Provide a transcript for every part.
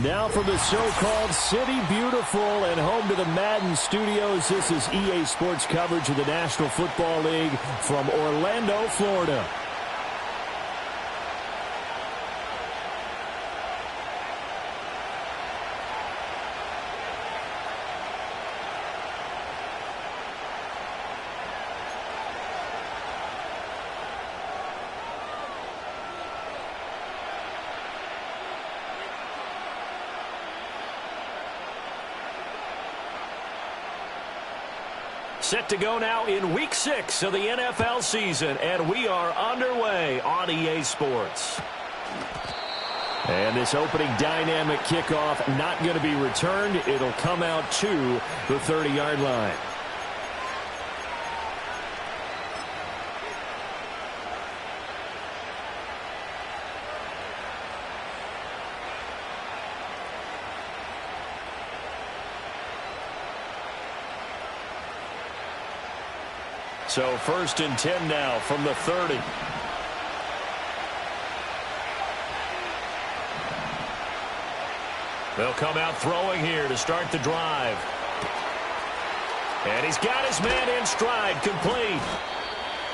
Now from the so-called City Beautiful and home to the Madden Studios, this is EA Sports coverage of the National Football League from Orlando, Florida. Set to go now in Week 6 of the NFL season, and we are underway on EA Sports. And this opening dynamic kickoff not going to be returned. It'll come out to the 30-yard line. So 1st and 10 now from the 30. They'll come out throwing here to start the drive. And he's got his man in stride, complete.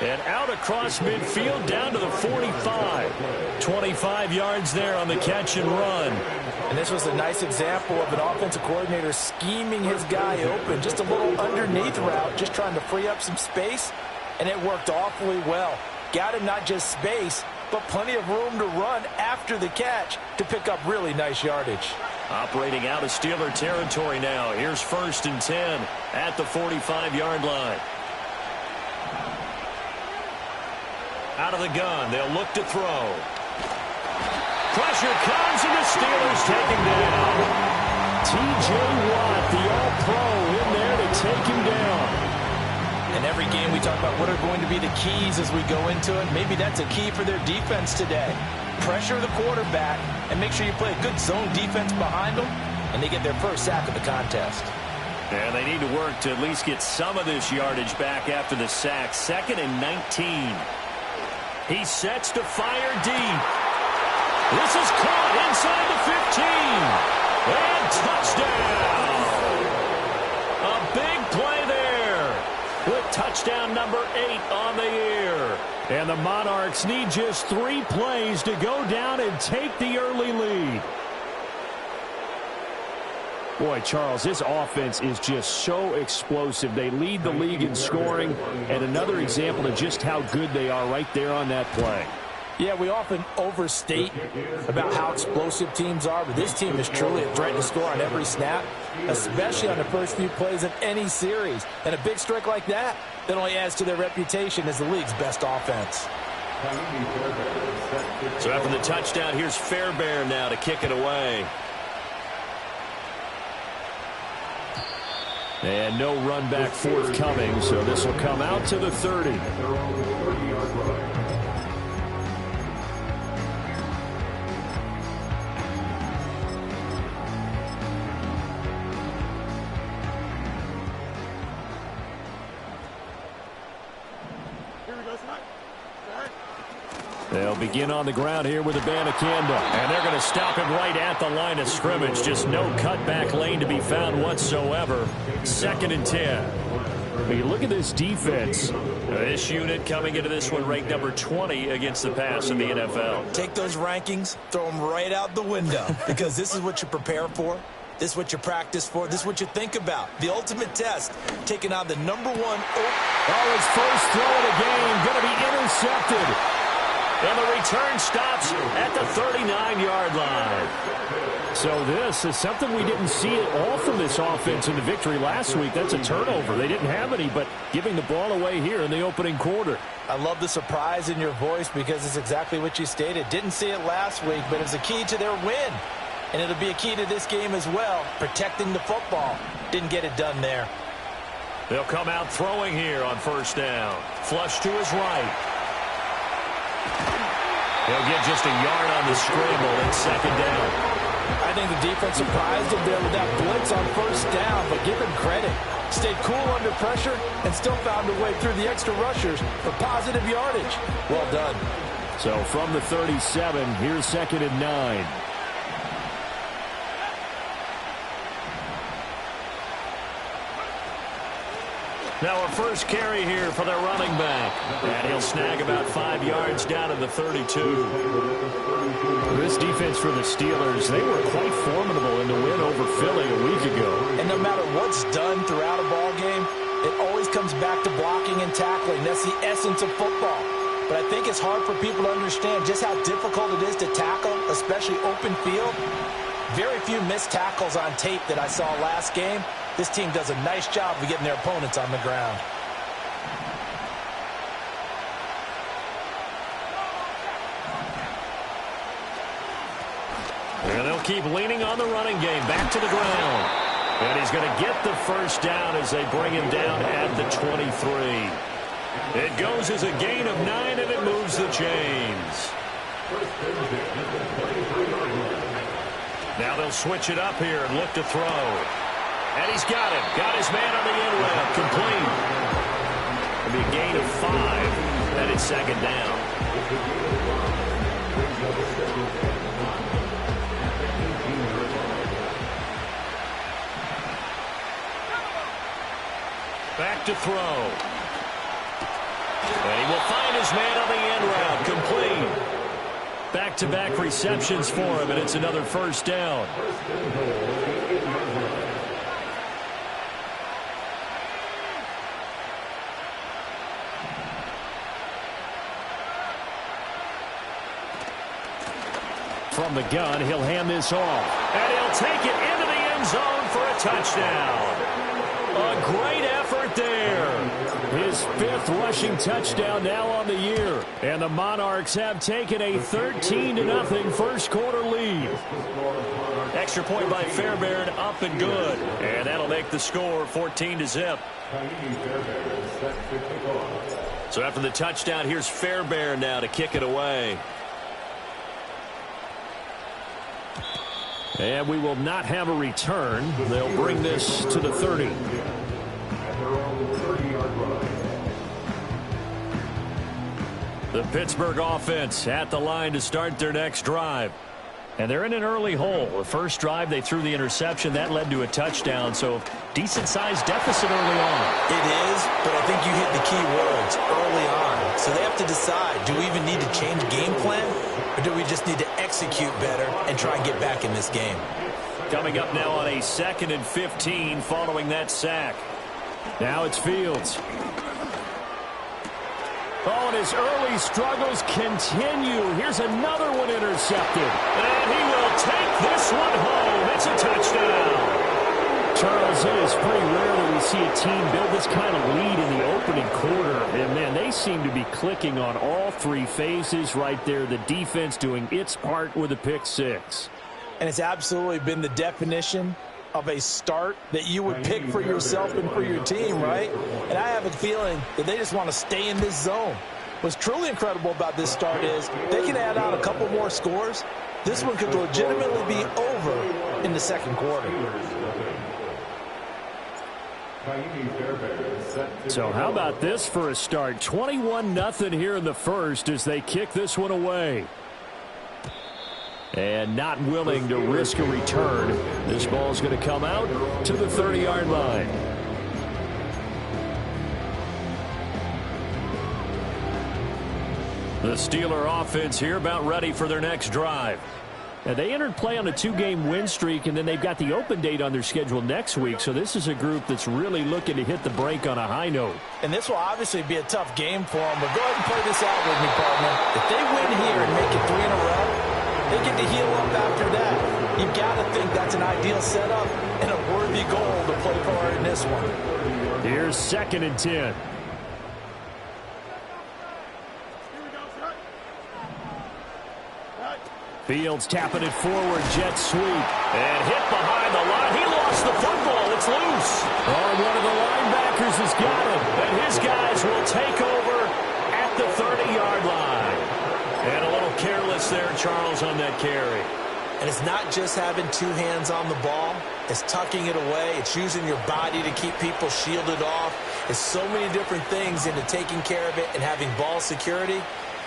And out across midfield down to the 45. 25 yards there on the catch and run. And this was a nice example of an offensive coordinator scheming his guy open. Just a little underneath route, just trying to free up some space, and it worked awfully well. Got him not just space, but plenty of room to run after the catch to pick up really nice yardage. Operating out of Steeler territory now. Here's 1st and 10 at the 45-yard line. Out of the gun, they'll look to throw. Pressure comes, and the Steelers take him down. T.J. Watt, the All-Pro, in there to take him down. In every game, we talk about what are going to be the keys as we go into it. Maybe that's a key for their defense today. Pressure the quarterback and make sure you play a good zone defense behind them, and they get their first sack of the contest. And they need to work to at least get some of this yardage back after the sack. 2nd and 19. He sets to fire deep. This is caught inside the 15. And touchdown. A big play there with touchdown number 8 on the year. And the Monarchs need just 3 plays to go down and take the early lead. Boy, Charles, this offense is just so explosive. They lead the league in scoring, and another example of just how good they are right there on that play. Yeah, we often overstate about how explosive teams are, but this team is truly a threat to score on every snap, especially on the first few plays of any series. And a big strike like that only adds to their reputation as the league's best offense. So after the touchdown, here's Fairbairn now to kick it away. And no run back forthcoming, so this will come out to the 30. They'll begin on the ground here with Abanikanda. And they're going to stop him right at the line of scrimmage. Just no cutback lane to be found whatsoever. 2nd and 10. When you look at this defense, this unit coming into this one ranked number 20 against the pass in the NFL. Take those rankings, throw them right out the window, because this is what you prepare for. This is what you practice for. This is what you think about. The ultimate test, taking on the number 1. Oh, his first throw of the game going to be intercepted. And the return stops at the 39-yard line. So this is something we didn't see at all from this offense in the victory last week. That's a turnover. They didn't have any, but giving the ball away here in the opening quarter. I love the surprise in your voice because it's exactly what you stated. Didn't see it last week, but it's a key to their win. And it'll be a key to this game as well, protecting the football. Didn't get it done there. They'll come out throwing here on first down. Flush to his right. He'll get just a yard on the scramble at second down. I think the defense surprised him there with that blitz on first down, but give him credit. Stayed cool under pressure and still found a way through the extra rushers for positive yardage. Well done. So from the 37, here's 2nd and 9. Now a first carry here for their running back. And he'll snag about 5 yards down to the 32. This defense for the Steelers, they were quite formidable in the win over Philly a week ago. And no matter what's done throughout a ball game, it always comes back to blocking and tackling. That's the essence of football. But I think it's hard for people to understand just how difficult it is to tackle, especially open field. Very few missed tackles on tape that I saw last game. This team does a nice job of getting their opponents on the ground. And they'll keep leaning on the running game. Back to the ground. And he's going to get the first down as they bring him down at the 23. It goes as a gain of 9, and it moves the chains. Now they'll switch it up here and look to throw. And he's got it. Got his man on the end route. Complete. It'll be a gain of 5. And it's second down. Back to throw. And he will find his man on the end route. Complete. Back-to-back receptions for him, and it's another first down. From the gun, he'll hand this off. And he'll take it into the end zone for a touchdown. A great effort there. His 5th rushing touchdown now on the year. And the Monarchs have taken a 13-0 first quarter lead. Extra point by Fairbairn, up and good. And that'll make the score 14-0. So after the touchdown, here's Fairbairn now to kick it away. And we will not have a return. They'll bring this to the 30. The Pittsburgh offense at the line to start their next drive. And they're in an early hole. The first drive, they threw the interception. That led to a touchdown. So decent-sized deficit early on. It is, but I think you hit the key words, early on. So they have to decide, do we even need to change game plan? Or do we just need to execute better and try and get back in this game? Coming up now on a 2nd and 15 following that sack. Now it's Fields. Oh, and his early struggles continue. Here's another one intercepted. And he will take this one home. It's a touchdown. Charles, it is pretty rare that we see a team build this kind of lead in the opening quarter. And, man, they seem to be clicking on all 3 phases right there. The defense doing its part with a pick 6. And it's absolutely been the definition of a start that you would pick for yourself and for your team, right? And I have a feeling that they just want to stay in this zone. What's truly incredible about this start is they can add on a couple more scores. This one could legitimately be over in the second quarter. So how about this for a start? 21-0 here in the first as they kick this one away. And not willing to risk a return. This ball's going to come out to the 30-yard line. The Steeler offense here about ready for their next drive. And they entered play on a 2-game win streak, and then they've got the open date on their schedule next week. So this is a group that's really looking to hit the break on a high note. And this will obviously be a tough game for them, but go ahead and play this out with me, partner. If they win here and make it 3 in a row, they get to heal up after that. You've got to think that's an ideal setup and a worthy goal to play for in this one. Here's 2nd and 10. Fields tapping it forward, jet sweep. And hit behind the line. He lost the football. It's loose. Oh, one of the linebackers has got it. And his guys will take over at the 30-yard line. And a little careless there, Charles, on that carry. And it's not just having two hands on the ball. It's tucking it away. It's using your body to keep people shielded off. It's so many different things into taking care of it and having ball security.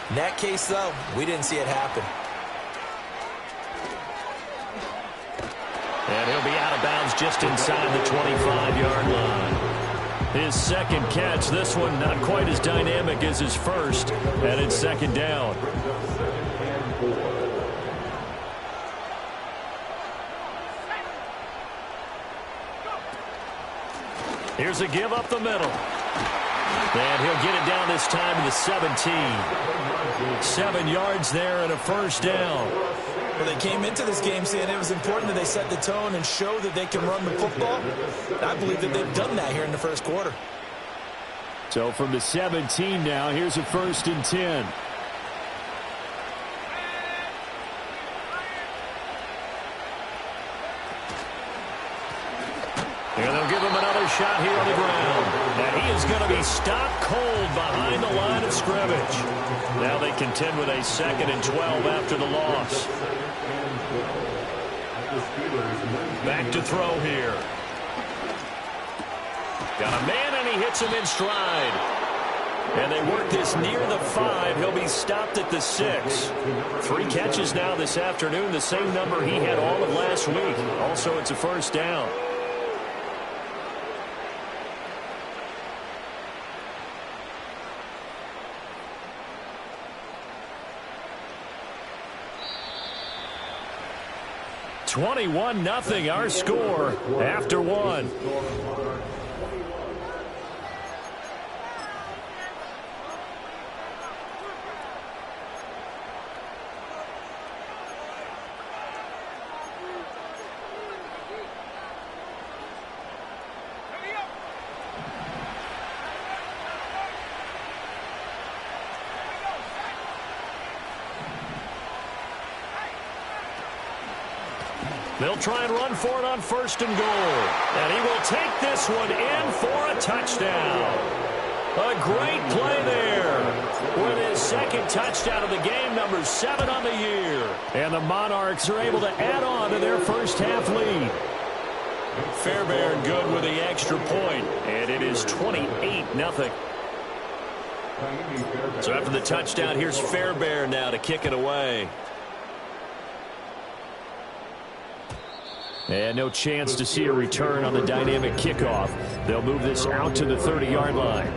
In that case, though, we didn't see it happen. And he'll be out of bounds just inside the 25-yard line. His second catch, this one not quite as dynamic as his first, and it's second down. Here's a give up the middle. And he'll get it down this time to the 17. 7 yards there and a first down. Well, they came into this game saying it was important that they set the tone and show that they can run the football. And I believe that they've done that here in the first quarter. So from the 17 now, here's a 1st and 10. And they'll give him another shot here on the ground. And he is going to be stopped cold behind the line of scrimmage. Now they contend with a 2nd and 12 after the loss. Back to throw here. Got a man, and he hits him in stride. And they work this near the 5. He'll be stopped at the 6. 3 catches now this afternoon, the same number he had all of last week. Also, it's a first down. $21-0 our score after 1. They'll try and run for it on 1st and goal. And he will take this one in for a touchdown. A great play there with his 2nd touchdown of the game, number 7 on the year. And the Monarchs are able to add on to their first half lead. Fairbairn good with the extra point, and it is 28-0. So after the touchdown, here's Fairbairn now to kick it away. And no chance to see a return on the dynamic kickoff. They'll move this out to the 30-yard line.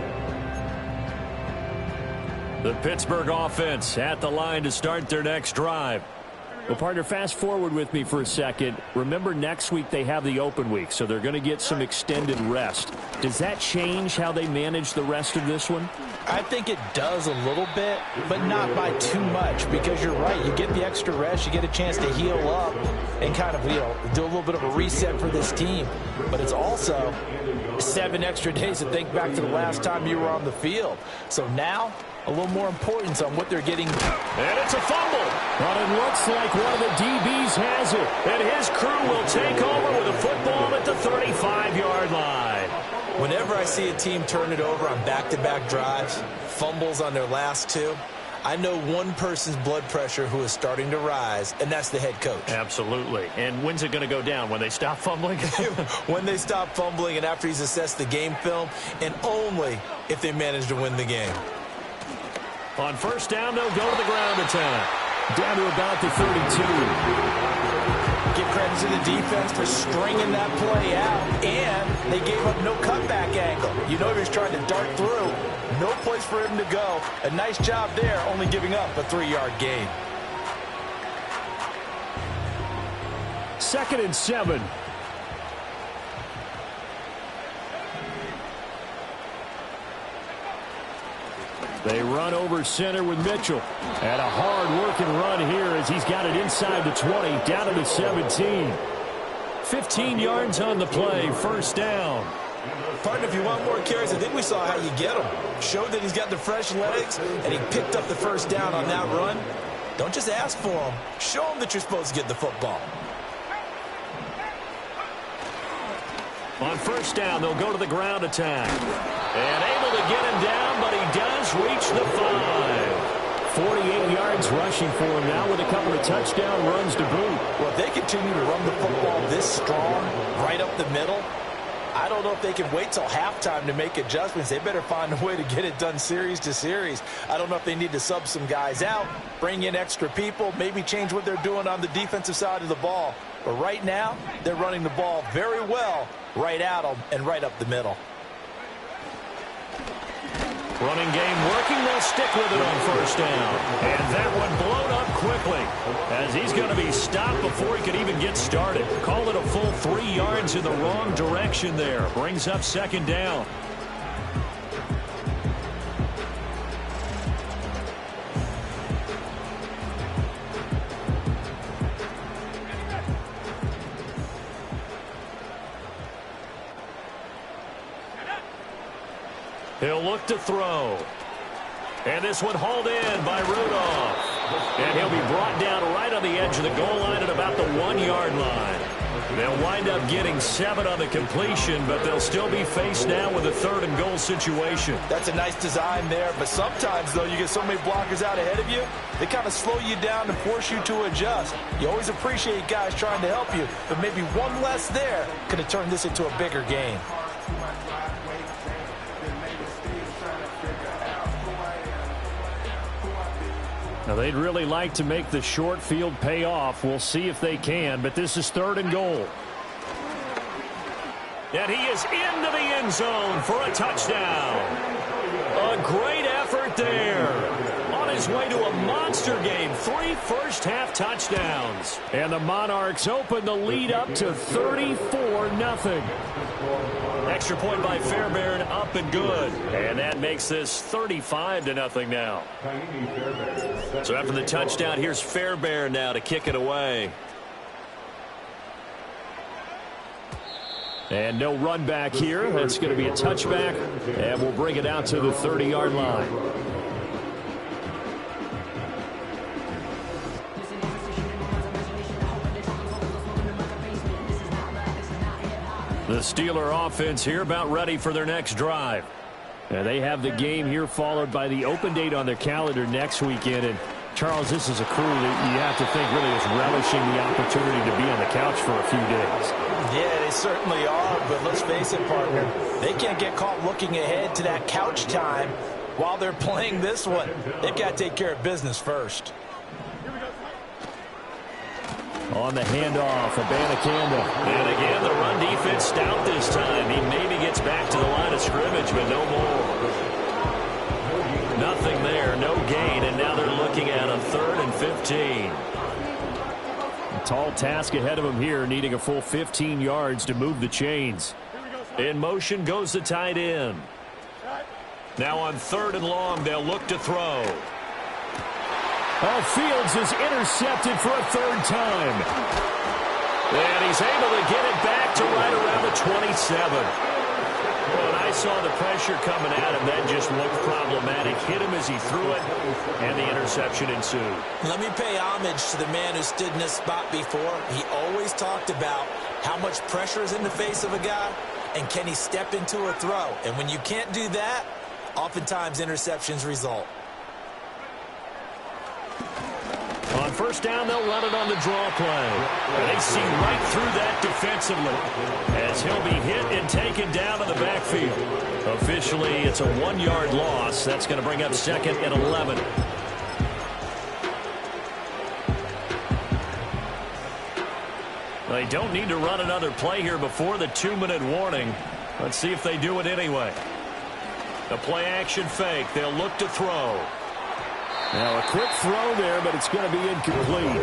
The Pittsburgh offense at the line to start their next drive. Well, partner, fast forward with me for a second. Remember, next week they have the open week, so they're going to get some extended rest. Does that change how they manage the rest of this one? I think it does a little bit, but not by too much, because you're right. You get the extra rest. You get a chance to heal up and kind of, do a little bit of a reset for this team. But it's also 7 extra days to think back to the last time you were on the field. So now, a little more importance on what they're getting. And it's a fumble. But it looks like one of the DBs has it. And his crew will take over with a football at the 35-yard line. Whenever I see a team turn it over on back-to-back drives, fumbles on their last 2, I know one person's blood pressure who is starting to rise, and that's the head coach. Absolutely. And when's it going to go down? When they stop fumbling? When they stop fumbling and after he's assessed the game film, and only if they manage to win the game. On 1st down, they'll go to the ground attack. Down to about the 32. Give credit to the defense for stringing that play out, and they gave up no cutback angle. You know he was trying to dart through. No place for him to go. A nice job there, only giving up a 3-yard gain. 2nd and 7. They run over center with Mitchell. And a hard-working run here as he's got it inside the 20, down to the 17. 15 yards on the play, 1st down. Partner, if you want more carries, I think we saw how you get them. Showed that he's got the fresh legs, and he picked up the 1st down on that run. Don't just ask for them. Show them that you're supposed to get the football. On first down, they'll go to the ground attack. And able to get him down, but he does reach the 5. 48 yards rushing for him now with a couple of touchdown runs to boot. Well, if they continue to run the football this strong, right up the middle, I don't know if they can wait till halftime to make adjustments. They better find a way to get it done series to series. I don't know if they need to sub some guys out, bring in extra people, maybe change what they're doing on the defensive side of the ball. But right now, they're running the ball very well right at them and right up the middle. Running game working. They'll stick with it on first down. And that one blown up quickly as he's going to be stopped before he could even get started. Call it a full 3 yards in the wrong direction there. Brings up second down. He'll look to throw. And this one hauled in by Rudolph. And he'll be brought down right on the edge of the goal line at about the 1-yard line. They'll wind up getting 7 on the completion, but they'll still be faced now with a 3rd and goal situation. That's a nice design there, but sometimes, though, you get so many blockers out ahead of you, they kind of slow you down and force you to adjust. You always appreciate guys trying to help you, but maybe one less there could have turned this into a bigger game. Now, they'd really like to make the short field pay off. We'll see if they can, but this is 3rd and goal. And he is into the end zone for a touchdown. A great effort there. On his way to a monster game. 3 first-half touchdowns. And the Monarchs open the lead up to 34-0. Extra point by Fairbairn, up and good. And that makes this 35-0 now. So after the touchdown, here's Fairbairn now to kick it away. And no run back here. That's going to be a touchback. And we'll bring it out to the 30-yard line. The Steeler offense here about ready for their next drive. And they have the game here followed by the open date on their calendar next weekend. And, Charles, this is a crew that you have to think really is relishing the opportunity to be on the couch for a few days. Yeah, they certainly are, but let's face it, partner. They can't get caught looking ahead to that couch time while they're playing this one. They've got to take care of business first. On the handoff, Abanikanda. And again, the run defense stout this time. He maybe gets back to the line of scrimmage, but no more. Nothing there, no gain, and now they're looking at a 3rd and 15. A tall task ahead of him here, needing a full 15 yards to move the chains. In motion goes the tight end. Now on 3rd and long, they'll look to throw. Fields is intercepted for a 3rd time. And he's able to get it back to right around the 27. When I saw the pressure coming at him, that just looked problematic. Hit him as he threw it, and the interception ensued. Let me pay homage to the man who stood in this spot before. He always talked about how much pressure is in the face of a guy, and can he step into a throw. And when you can't do that, oftentimes interceptions result. On first down, they'll run it on the draw play. And they see right through that defensively as he'll be hit and taken down in the backfield. Officially, it's a 1-yard loss. That's going to bring up 2nd and 11. They don't need to run another play here before the 2-minute warning. Let's see if they do it anyway. The play-action fake. They'll look to throw. Now a quick throw there, but it's going to be incomplete.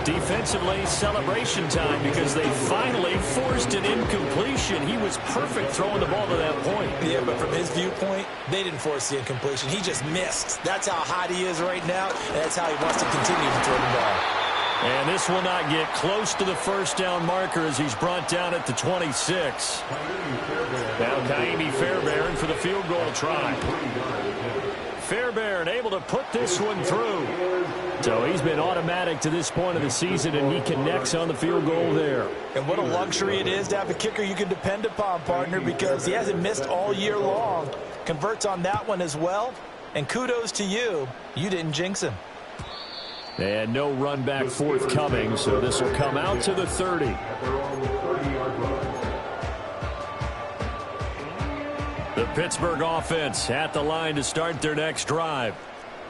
Defensively, celebration time because they finally forced an incompletion. He was perfect throwing the ball to that point. Yeah, but from his viewpoint, they didn't force the incompletion. He just missed. That's how hot he is right now, and that's how he wants to continue to throw the ball. And this will not get close to the first down marker as he's brought down at the 26. Now Kaimi Fairbairn for the field goal try. Fairbairn able to put this one through. So he's been automatic to this point of the season, and he connects on the field goal there. And what a luxury it is to have a kicker you can depend upon, partner, because he hasn't missed all year long. Converts on that one as well. And kudos to you. You didn't jinx him. And no run back forthcoming, so this will come out to the 30. The Pittsburgh offense at the line to start their next drive.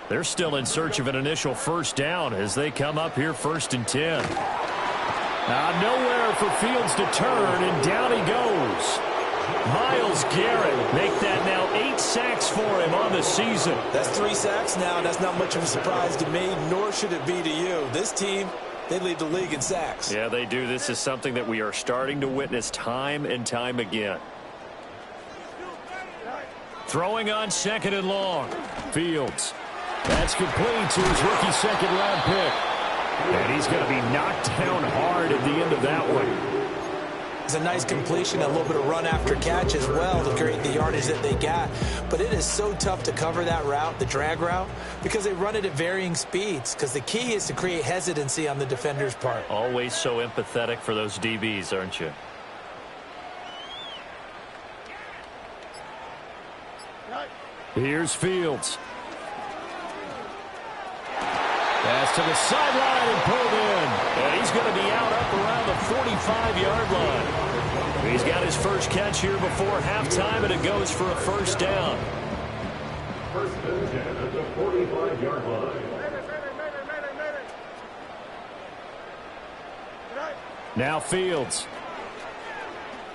They're still in search of an initial first down as they come up here 1st and 10. Nowhere for Fields to turn, and down he goes. Myles Garrett make that now 8 sacks for him on the season. That's 3 sacks now. That's not much of a surprise to me, nor should it be to you. This team, they lead the league in sacks. Yeah, they do. This is something that we are starting to witness time and time again. Throwing on 2nd and long. Fields. That's complete to his rookie 2nd-round pick. And he's going to be knocked down hard at the end of that one. It's a nice completion, a little bit of run after catch as well to create the yardage that they got. But it is so tough to cover that route, the drag route, because they run it at varying speeds. Because the key is to create hesitancy on the defender's part. Always so empathetic for those DBs, aren't you? Here's Fields. Pass to the sideline and pulled in. And he's going to be out up around the 45-yard line. He's got his first catch here before halftime, and it goes for a first down. First and 10 at the 45-yard line. Now Fields.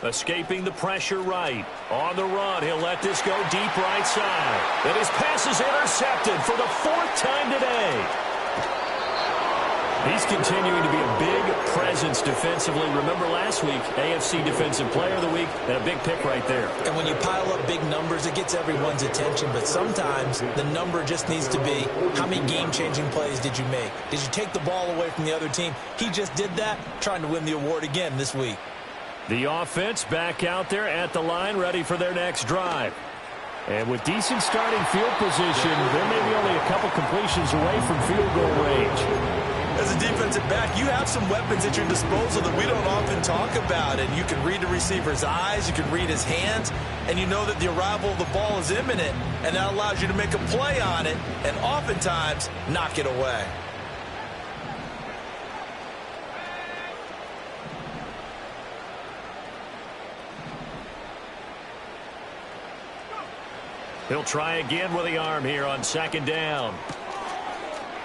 Escaping the pressure right. On the run, he'll let this go deep right side. And his pass is intercepted for the 4th time today. He's continuing to be a big presence defensively. Remember last week, AFC Defensive Player of the Week, and a big pick right there. And when you pile up big numbers, it gets everyone's attention. But sometimes the number just needs to be, how many game-changing plays did you make? Did you take the ball away from the other team? He just did that, trying to win the award again this week. The offense back out there at the line, ready for their next drive. And with decent starting field position, they're maybe only a couple completions away from field goal range. As a defensive back, you have some weapons at your disposal that we don't often talk about. And you can read the receiver's eyes, you can read his hands, and you know that the arrival of the ball is imminent. And that allows you to make a play on it and oftentimes knock it away. He'll try again with the arm here on 2nd down.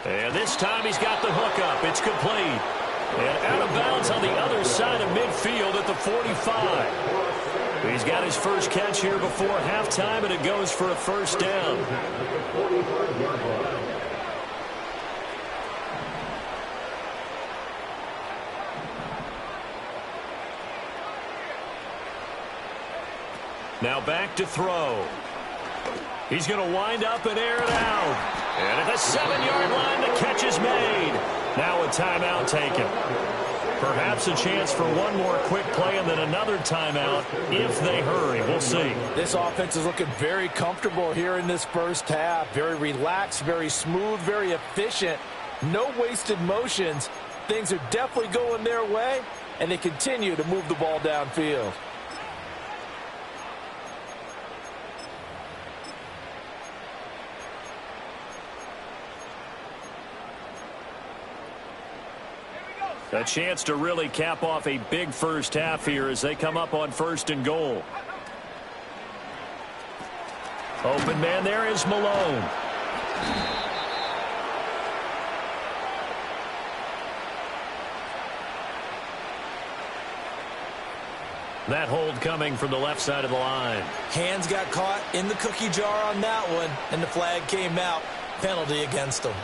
And this time he's got the hook up. It's complete. And out of bounds on the other side of midfield at the 45. He's got his first catch here before halftime, and it goes for a first down. Now back to throw. He's going to wind up and air it out. And at the 7-yard line, the catch is made. Now a timeout taken. Perhaps a chance for one more quick play and then another timeout if they hurry. We'll see. This offense is looking very comfortable here in this first half. Very relaxed, very smooth, very efficient. No wasted motions. Things are definitely going their way, and they continue to move the ball downfield. A chance to really cap off a big first half here as they come up on 1st and goal. Open man there is Malone. That hold coming from the left side of the line. Hands got caught in the cookie jar on that one, and the flag came out. Penalty against them.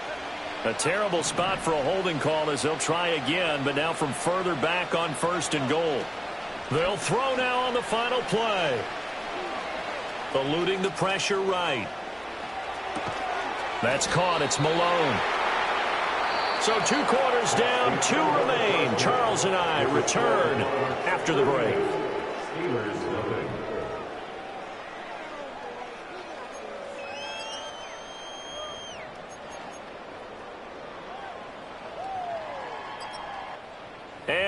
A terrible spot for a holding call as they'll try again, but now from further back on 1st and goal. They'll throw now on the final play. Eluding the pressure right. That's caught. It's Malone. So 2 quarters down, 2 remain. Charles and I return after the break.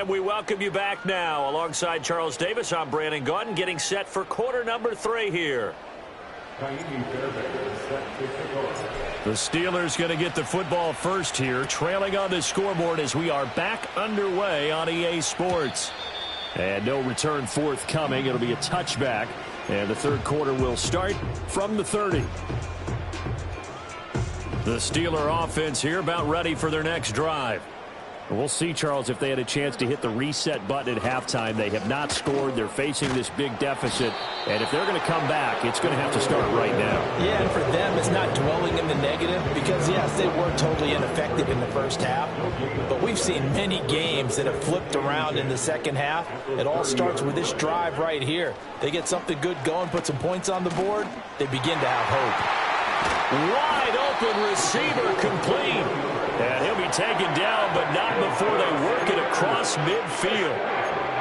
And we welcome you back now. Alongside Charles Davis, I'm Brandon Gaudin, getting set for quarter number 3 here. The Steelers going to get the football first here, trailing on the scoreboard as we are back underway on EA Sports. And no return forthcoming. It'll be a touchback. And the third quarter will start from the 30. The Steeler offense here about ready for their next drive. We'll see, Charles, if they had a chance to hit the reset button at halftime. They have not scored. They're facing this big deficit. And if they're going to come back, it's going to have to start right now. Yeah, and for them, it's not dwelling in the negative because, yes, they were totally ineffective in the first half. But we've seen many games that have flipped around in the second half. It all starts with this drive right here. They get something good going, put some points on the board, they begin to have hope. Wide open receiver complete. And he'll be taken down, but not before they work it across midfield.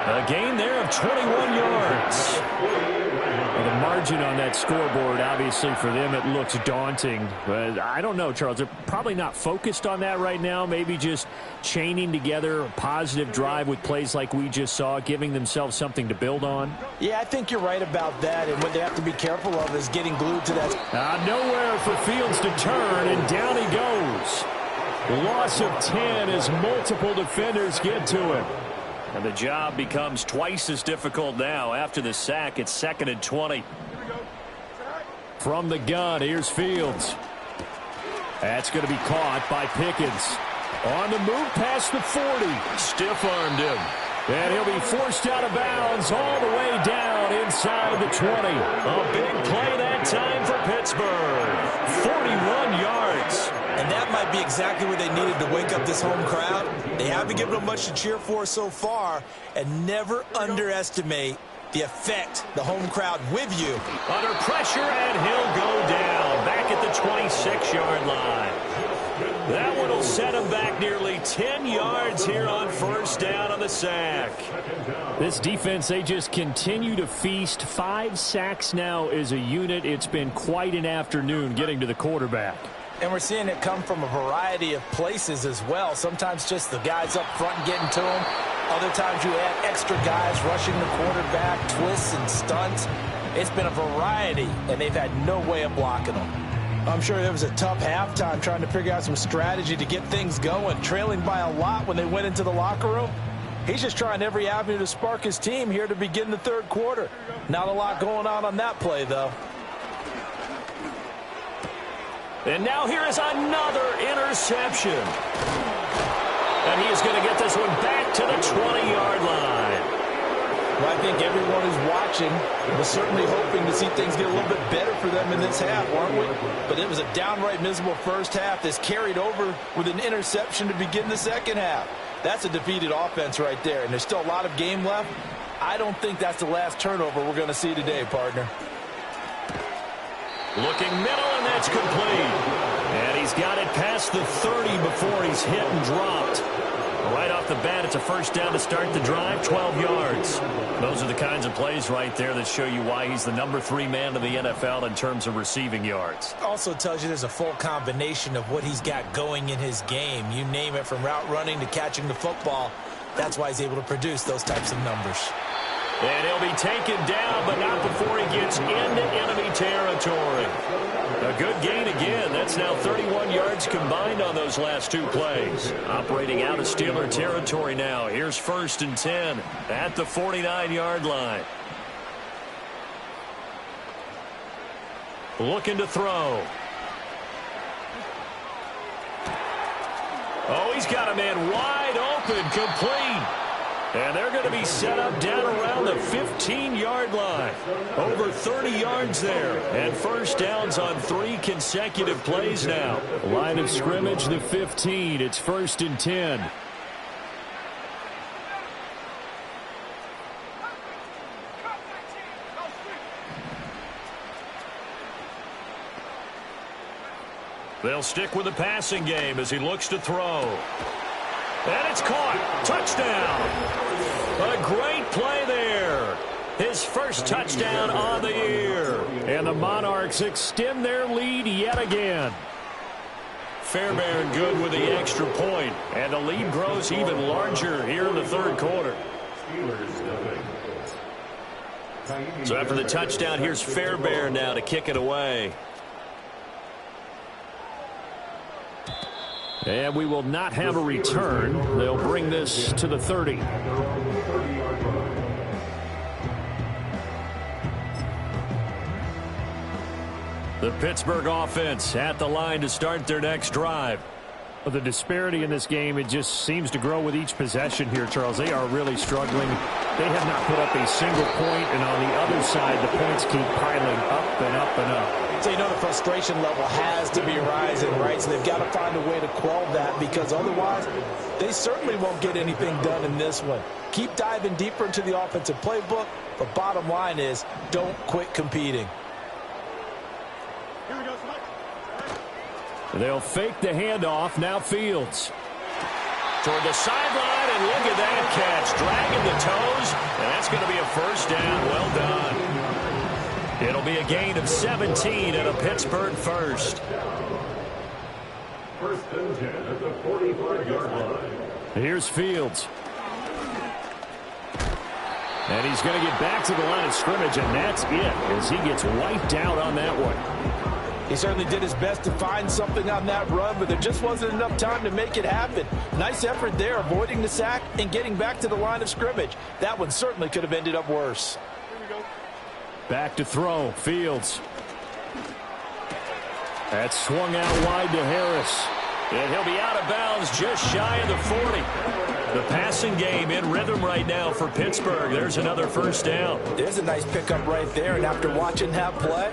A gain there of 21 yards. Well, the margin on that scoreboard, obviously for them, it looks daunting. But I don't know, Charles. They're probably not focused on that right now. Maybe just chaining together a positive drive with plays like we just saw, giving themselves something to build on. Yeah, I think you're right about that. And what they have to be careful of is getting glued to that. Nowhere for Fields to turn, and down he goes. Loss of 10 as multiple defenders get to him. And the job becomes twice as difficult now. After the sack, it's 2nd and 20. From the gun, here's Fields. That's going to be caught by Pickens. On the move past the 40. Stiff-armed him. And he'll be forced out of bounds all the way down inside the 20. A big play that time for Pittsburgh. 41 yards. And that might be exactly what they needed to wake up this home crowd. They haven't given them much to cheer for so far. And never underestimate the effect the home crowd with you. Under pressure, and he'll go down. Back at the 26-yard line. That one will set him back nearly 10 yards here on first down on the sack. This defense, they just continue to feast. 5 sacks now as a unit. It's been quite an afternoon getting to the quarterback. And we're seeing it come from a variety of places as well. Sometimes just the guys up front getting to him. Other times you add extra guys rushing the quarterback, twists and stunts. It's been a variety, and they've had no way of blocking them. I'm sure there was a tough halftime trying to figure out some strategy to get things going, trailing by a lot when they went into the locker room. He's just trying every avenue to spark his team here to begin the third quarter. Not a lot going on that play, though. And now here is another interception. And he is going to get this one back to the 20-yard line. Well, I think everyone who's watching was certainly hoping to see things get a little bit better for them in this half, weren't we? But it was a downright miserable first half that's carried over with an interception to begin the second half. That's a defeated offense right there, and there's still a lot of game left. I don't think that's the last turnover we're going to see today, partner. Looking middle, and that's complete. And he's got it past the 30 before he's hit and dropped. Right off the bat, it's a first down to start the drive, 12 yards. Those are the kinds of plays right there that show you why he's the number 3 man in the NFL in terms of receiving yards. Also tells you there's a full combination of what he's got going in his game. You name it, from route running to catching the football. That's why he's able to produce those types of numbers. And he'll be taken down, but not before he gets into enemy territory. A good gain again. That's now 31 yards combined on those last 2 plays. Operating out of Steeler territory now. Here's 1st and 10 at the 49-yard line. Looking to throw. Oh, he's got a man wide open, complete. And they're going to be set up down around the 15-yard line. Over 30 yards there. And first downs on 3 consecutive plays now. Line of scrimmage, the 15. It's 1st and 10. They'll stick with the passing game as he looks to throw. And it's caught. Touchdown. A great play there. His first touchdown on the year. And the Monarchs extend their lead yet again. Fairbairn good with the extra point. And the lead grows even larger here in the third quarter. So after the touchdown, here's Fairbairn now to kick it away. And we will not have a return. They'll bring this to the 30. The Pittsburgh offense at the line to start their next drive. The disparity in this game, it just seems to grow with each possession here, Charles. They are really struggling. They have not put up a single point, and on the other side, the points keep piling up and up and up. So you know the frustration level has to be rising, right? So they've got to find a way to quell that, because otherwise they certainly won't get anything done in this one. Keep diving deeper into the offensive playbook, but bottom line is don't quit competing. They'll fake the handoff. Now Fields. Toward the sideline, and look at that catch. Dragging the toes, and that's going to be a first down. Well done. It'll be a gain of 17 and a Pittsburgh first. First and 10 at the 45-yard line. Here's Fields. And he's going to get back to the line of scrimmage, and that's it as he gets wiped out on that one. He certainly did his best to find something on that run, but there just wasn't enough time to make it happen. Nice effort there, avoiding the sack and getting back to the line of scrimmage. That one certainly could have ended up worse. Back to throw, Fields. That's swung out wide to Harris. And he'll be out of bounds just shy of the 40. The passing game in rhythm right now for Pittsburgh. There's another first down. There's a nice pickup right there, and after watching that play,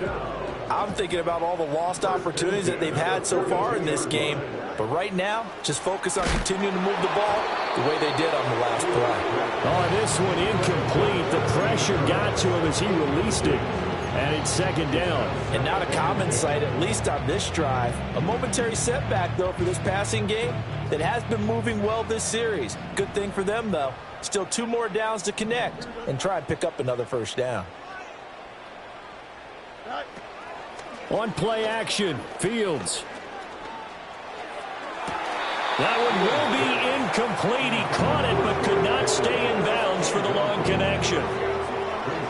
I'm thinking about all the lost opportunities that they've had so far in this game. But right now, just focus on continuing to move the ball the way they did on the last play. Oh, this one incomplete. The pressure got to him as he released it. And it's second down. And not a common sight, at least on this drive. A momentary setback, though, for this passing game that has been moving well this series. Good thing for them, though. Still 2 more downs to connect and try and pick up another first down. On play action, Fields. That one will be incomplete. He caught it but could not stay in bounds for the long connection.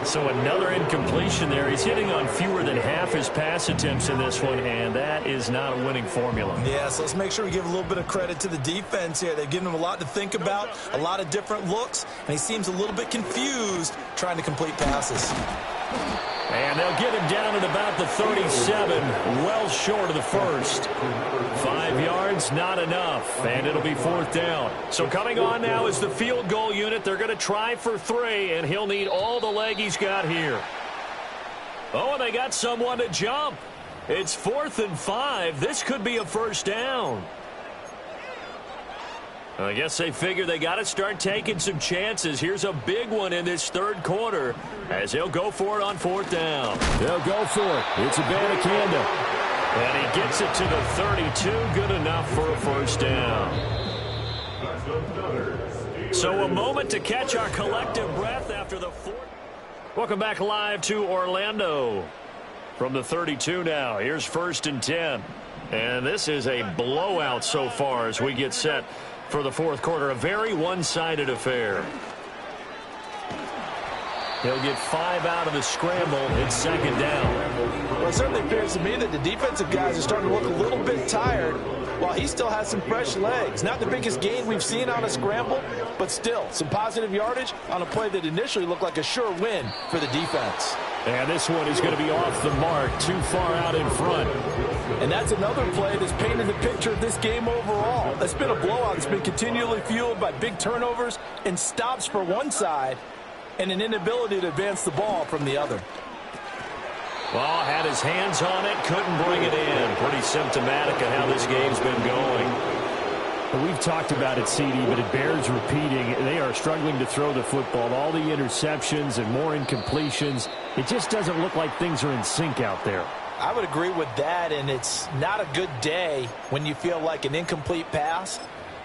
So another incompletion there. He's hitting on fewer than half his pass attempts in this one, and that is not a winning formula. Yeah, so let's make sure we give a little bit of credit to the defense here. They've given him a lot to think about, a lot of different looks, and he seems a little bit confused trying to complete passes. And they'll get him down at about the 37, well short of the first. 5 yards, not enough, and it'll be fourth down. So coming on now is the field goal unit. They're going to try for 3, and he'll need all the leg he's got here. Oh, and they got someone to jump. It's 4th and 5. This could be a first down. I guess they figure they got to start taking some chances. Here's a big one in this third quarter as he'll go for it on 4th down. They'll go for it. It's Abanikanda. And he gets it to the 32. Good enough for a first down. So a moment to catch our collective breath after the 4th. Welcome back live to Orlando. From the 32 now. Here's 1st and 10. And this is a blowout so far as we get set for the fourth quarter. A very one-sided affair. He'll get 5 out of the scramble. It's second down. Well, it certainly appears to me that the defensive guys are starting to look a little bit tired while he still has some fresh legs. Not the biggest gain we've seen on a scramble, but still some positive yardage on a play that initially looked like a sure win for the defense. And this one is going to be off the mark, too far out in front. And that's another play that's painted the picture of this game overall. It's been a blowout that's been continually fueled by big turnovers and stops for one side and an inability to advance the ball from the other. Well, had his hands on it, couldn't bring it in. Pretty symptomatic of how this game's been going. We've talked about it, CD, but it bears repeating. They are struggling to throw the football. All the interceptions and more incompletions. It just doesn't look like things are in sync out there. I would agree with that, and it's not a good day when you feel like an incomplete pass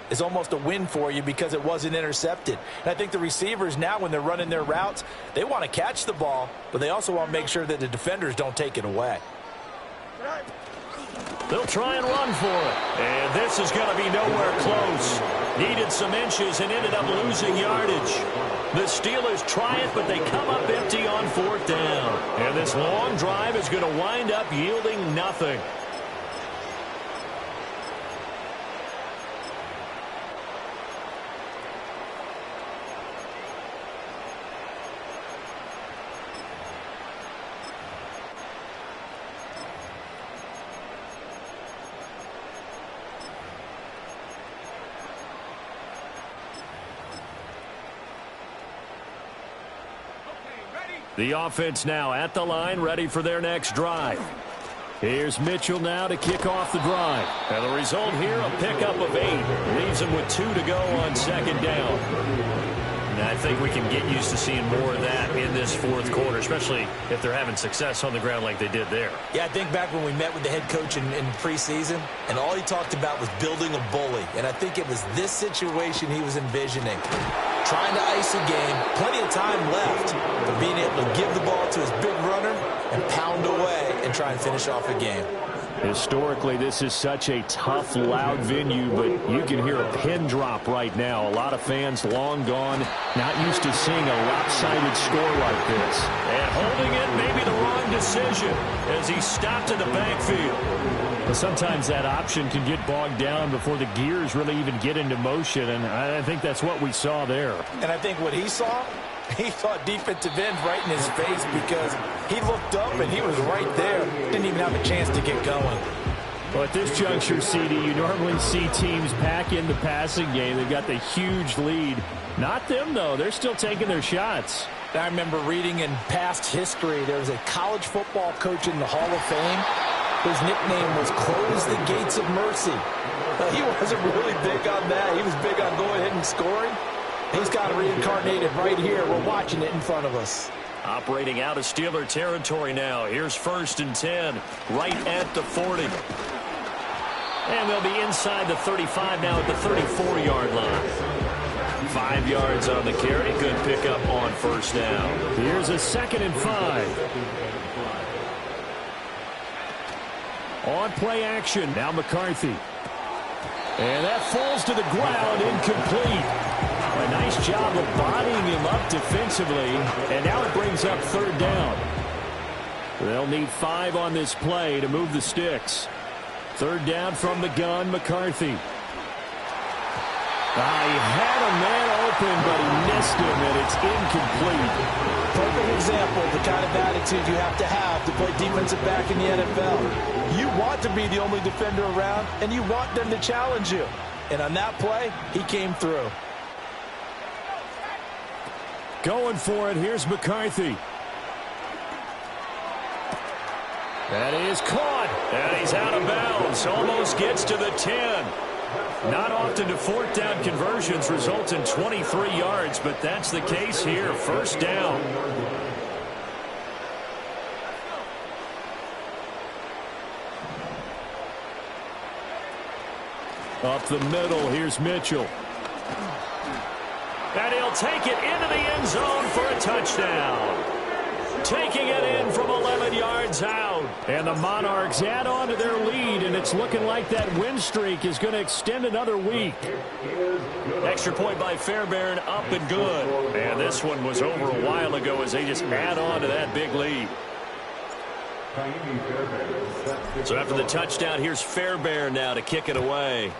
is almost a win for you because it wasn't intercepted. And I think the receivers now, when they're running their routes, they want to catch the ball, but they also want to make sure that the defenders don't take it away. They'll try and run for it. And this is going to be nowhere close. Needed some inches and ended up losing yardage. The Steelers try it, but they come up empty on 4th down. And this long drive is going to wind up yielding nothing. The offense now at the line, ready for their next drive. Here's Mitchell now to kick off the drive. And the result here, a pickup of 8. Leaves them with 2 to go on 2nd down. And I think we can get used to seeing more of that in this 4th quarter, especially if they're having success on the ground like they did there. Yeah, I think back when we met with the head coach in preseason, and all he talked about was building a bully. And I think it was this situation he was envisioning. Trying to ice a game, plenty of time left, but being able to give the ball to his big runner and pound away and try and finish off a game. Historically, this is such a tough, loud venue, but you can hear a pin drop right now. A lot of fans long gone, not used to seeing a lopsided score like this. And holding it may be the wrong decision as he stopped in the backfield. Well, sometimes that option can get bogged down before the gears really even get into motion, and I think that's what we saw there. And I think what he saw defensive end right in his face because he looked up and he was right there. Didn't even have a chance to get going. Well, at this juncture, CD, you normally see teams pack in the passing game. They've got the huge lead. Not them, though. They're still taking their shots. I remember reading in past history, there was a college football coach in the Hall of Fame. His nickname was Close the Gates of Mercy. He wasn't really big on that. He was big on going ahead and scoring. He's got it reincarnated right here. We're watching it in front of us. Operating out of Steeler territory now. Here's 1st and 10, right at the 40. And they'll be inside the 35 now at the 34-yard line. 5 yards on the carry. Good pickup on 1st down. Here's a 2nd and 5. On play action, now McCarthy. And that falls to the ground, incomplete. A nice job of bodying him up defensively, and now it brings up 3rd down. They'll need 5 on this play to move the sticks. 3rd down from the gun, McCarthy. He had a man open, but he missed him, and it's incomplete. Perfect example of the kind of attitude you have to play defensive back in the NFL. You want to be the only defender around, and you want them to challenge you. And on that play, he came through. Going for it, here's McCarthy. That is caught, and he's out of bounds. Almost gets to the 10. Not often do 4th down conversions result in 23 yards, but that's the case here. 1st down. Up the middle, here's Mitchell. And he'll take it into the end zone for a touchdown. Taking it in from 11 yards out. And the Monarchs add on to their lead, and it's looking like that win streak is going to extend another week. Extra point by Fairbairn, up and good. And this one was over a while ago as they just add on to that big lead. So after the touchdown, here's Fairbairn now to kick it away.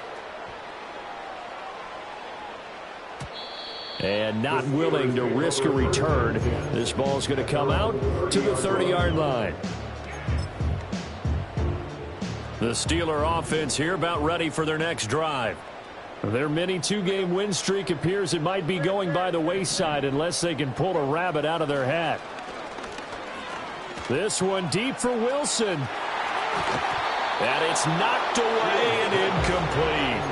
And not willing to risk a return. This ball's going to come out to the 30-yard line. The Steeler offense here about ready for their next drive. Their mini 2-game win streak appears it might be going by the wayside unless they can pull a rabbit out of their hat. This one deep for Wilson. And it's knocked away and incomplete.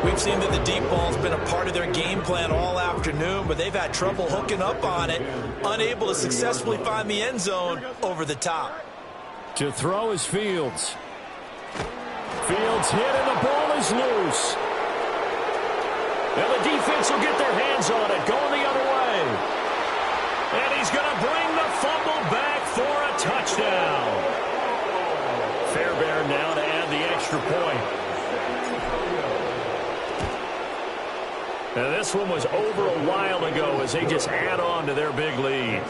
We've seen that the deep ball's been a part of their game plan all afternoon, but they've had trouble hooking up on it, unable to successfully find the end zone over the top. To throw is Fields. Fields hit and the ball is loose. And the defense will get their hands on it, going the other way. And he's going to bring the fumble back for a touchdown. Fairbairn now to add the extra point. Now, this one was over a while ago as they just add on to their big lead.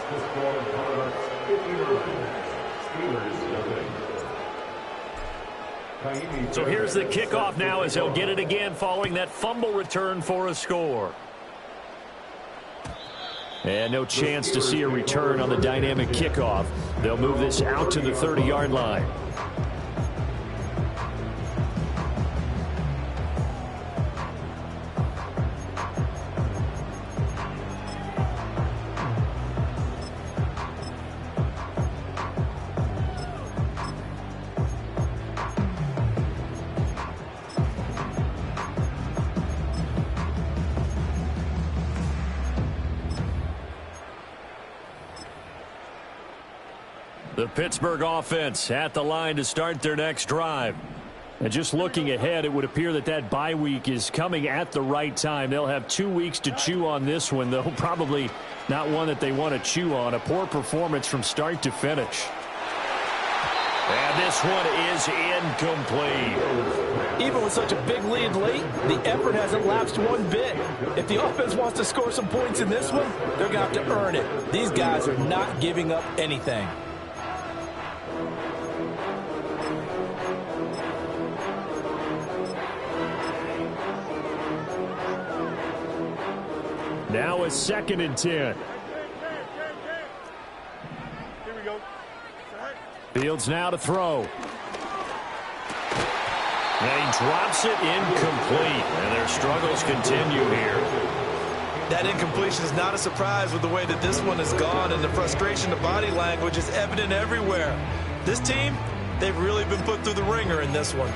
So here's the kickoff now as they'll get it again following that fumble return for a score. And no chance to see a return on the dynamic kickoff. They'll move this out to the 30-yard line. The Pittsburgh offense at the line to start their next drive. And just looking ahead, it would appear that that bye week is coming at the right time. They'll have 2 weeks to chew on this one, though probably not one that they want to chew on. A poor performance from start to finish. And this one is incomplete. Even with such a big lead late, the effort hasn't lapsed one bit. If the offense wants to score some points in this one, they're going to have to earn it. These guys are not giving up anything. Now a 2nd and 10. Here we go. Fields now to throw. And he drops it incomplete. And their struggles continue here. That incompletion is not a surprise with the way that this one has gone, and the frustration of body language is evident everywhere. This team, they've really been put through the ringer in this one.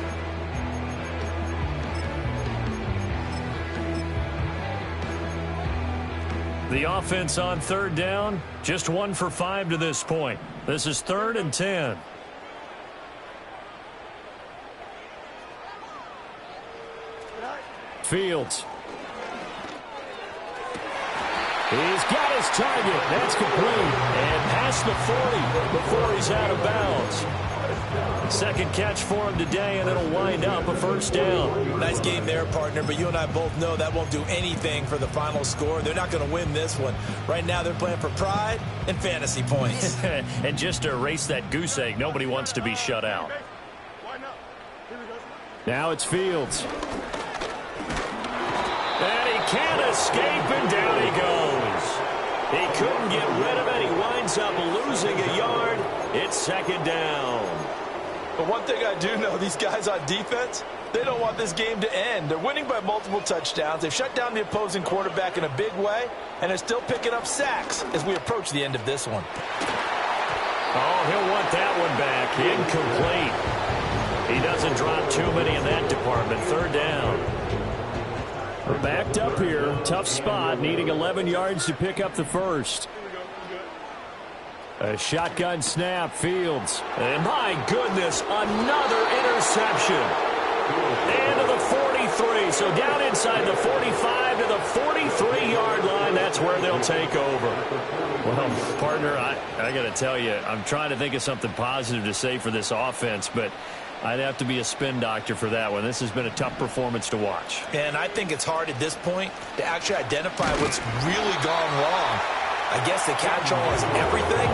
The offense on 3rd down, just 1 for 5 to this point. This is 3rd and 10. Fields. He's got his target. That's complete. And past the 40 before he's out of bounds. 2nd catch for him today, and it'll wind up a 1st down. Nice game there, partner, but you and I both know that won't do anything for the final score. They're not going to win this one. Right now, they're playing for pride and fantasy points. And just to erase that goose egg, nobody wants to be shut out. Now it's Fields. And he can't escape, and down he goes. He couldn't get rid of it. He winds up losing a yard. It's 2nd down. But one thing I do know, these guys on defense, they don't want this game to end. They're winning by multiple touchdowns. They've shut down the opposing quarterback in a big way, and they're still picking up sacks as we approach the end of this one. Oh, he'll want that one back. Incomplete. He doesn't drop too many in that department. 3rd down. We're backed up here. Tough spot, needing 11 yards to pick up the 1st. A shotgun snap, Fields. And my goodness, another interception. And to the 43. So down inside the 45 to the 43-yard line. That's where they'll take over. Well, partner, I got to tell you, I'm trying to think of something positive to say for this offense, but I'd have to be a spin doctor for that one. This has been a tough performance to watch. And I think it's hard at this point to actually identify what's really gone wrong. I guess the catch-all is everything.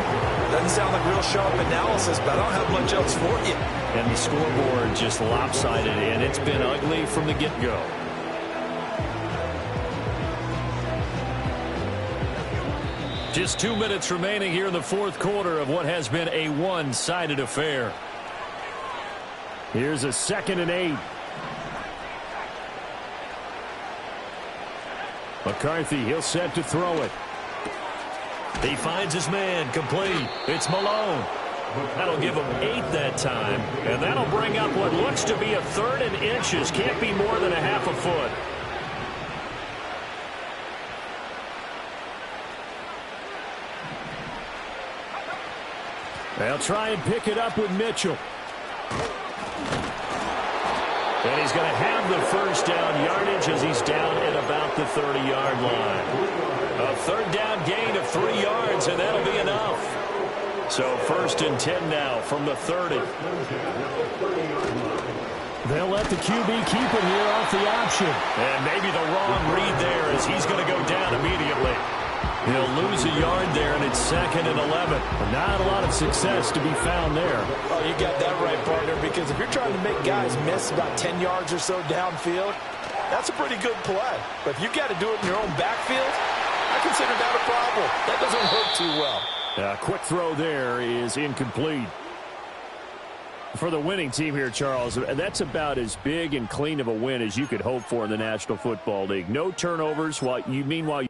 Doesn't sound like real sharp analysis, but I don't have much else for you. And the scoreboard just lopsided, and it's been ugly from the get-go. Just 2 minutes remaining here in the 4th quarter of what has been a one-sided affair. Here's a 2nd and 8. McCarthy, he'll set to throw it. He finds his man, complete. It's Malone. That'll give him 8 that time, and that'll bring up what looks to be a 3rd and inches. Can't be more than a half a foot. They'll try and pick it up with Mitchell. And he's going to have the 1st down yardage as he's down at about the 30-yard line. A 3rd down gain of 3 yards, and that'll be enough. So 1st and 10 now from the 30. They'll let the QB keep it here off the option. And maybe the wrong read there as he's going to go down immediately. He'll lose a yard there, and it's 2nd and 11. Not a lot of success to be found there. Oh, you got that right, partner, because if you're trying to make guys miss about 10 yards or so downfield, that's a pretty good play. But if you've got to do it in your own backfield, I consider that a problem. That doesn't work too well. A quick throw there is incomplete. For the winning team here, Charles, that's about as big and clean of a win as you could hope for in the National Football League. No turnovers, meanwhile you